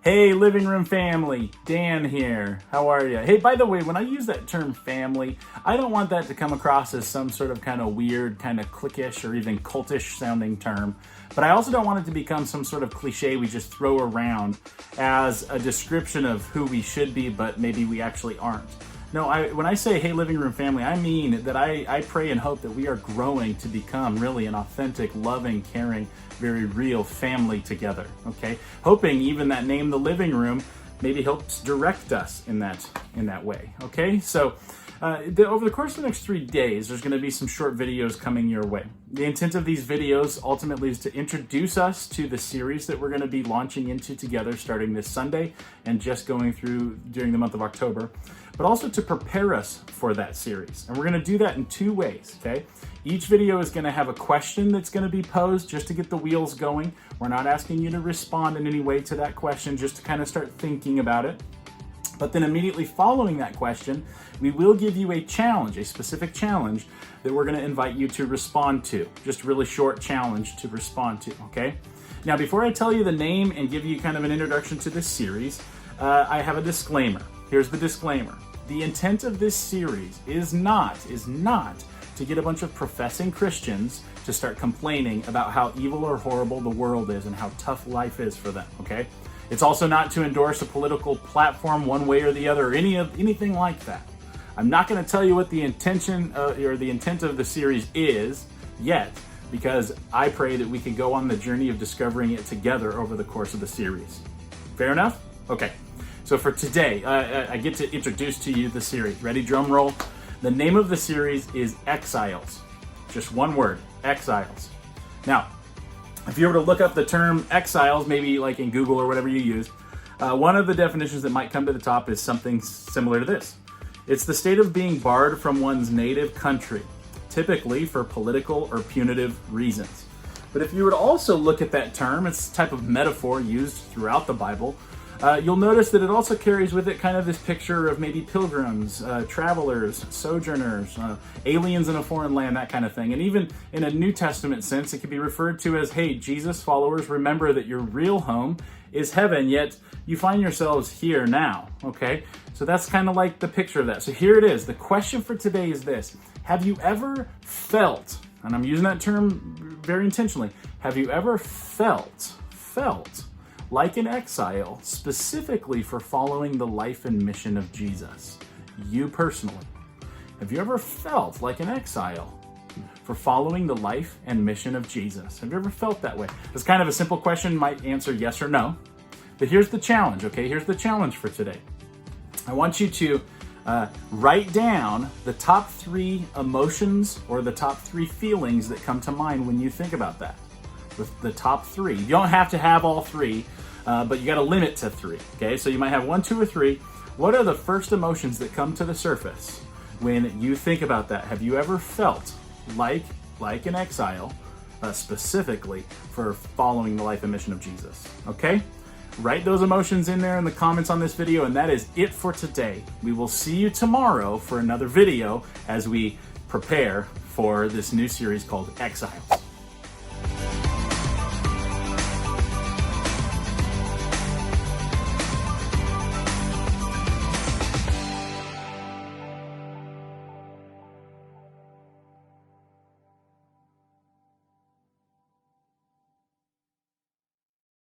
Hey, living room family, Dan here. How are you? Hey, by the way, when I use that term family, I don't want that to come across as some sort of kind of weird, kind of cliquish or even cultish sounding term. But I also don't want it to become some sort of cliche we just throw around as a description of who we should be, but maybe we actually aren't. No, when I say, hey, living room family, I mean that I pray and hope that we are growing to become really an authentic, loving, caring, very real family together, okay? Hoping even that name, the living room, maybe helps direct us in that way, okay? So over the course of the next 3 days, there's gonna be some short videos coming your way. The intent of these videos ultimately is to introduce us to the series that we're gonna be launching into together starting this Sunday and just going through during the month of October, but also to prepare us for that series. And we're gonna do that in 2 ways, okay? Each video is gonna have a question that's gonna be posed just to get the wheels going. We're not asking you to respond in any way to that question, just to kind of start thinking about it. But then immediately following that question, we will give you a challenge, a specific challenge that we're gonna invite you to respond to. Just a really short challenge to respond to, okay? Now, before I tell you the name and give you kind of an introduction to this series, I have a disclaimer. Here's the disclaimer. The intent of this series is not to get a bunch of professing Christians to start complaining about how evil or horrible the world is and how tough life is for them, okay? It's also not to endorse a political platform one way or the other or anything like that. I'm not going to tell you what the intention or the intent of the series is yet, because I pray that we can go on the journey of discovering it together over the course of the series. Fair enough? Okay. So for today, I get to introduce to you the series. Ready? Drum roll. The name of the series is Exiles. Just one word, Exiles. Now, if you were to look up the term exiles, maybe like in Google or whatever you use, one of the definitions that might come to the top is something similar to this. It's the state of being barred from one's native country, typically for political or punitive reasons. But if you were to also look at that term, it's a type of metaphor used throughout the Bible, you'll notice that it also carries with it kind of this picture of maybe pilgrims, travelers, sojourners, aliens in a foreign land, that kind of thing. And even in a New Testament sense, it could be referred to as, hey, Jesus followers, remember that your real home is heaven, yet you find yourselves here now, okay? So that's kind of like the picture of that. So here it is. The question for today is this. Have you ever felt, and I'm using that term very intentionally, have you ever felt like an exile, specifically for following the life and mission of Jesus? You personally. Have you ever felt like an exile for following the life and mission of Jesus? Have you ever felt that way? It's kind of a simple question, might answer yes or no. But here's the challenge, okay? Here's the challenge for today. I want you to write down the top 3 emotions or the top 3 feelings that come to mind when you think about that. The top 3. You don't have to have all 3, but you got to limit to 3. Okay, so you might have 1, 2, or 3. What are the first emotions that come to the surface when you think about that? Have you ever felt like an exile, specifically for following the life and mission of Jesus? Okay, write those emotions in there in the comments on this video, and that is it for today. We will see you tomorrow for another video as we prepare for this new series called Exiles.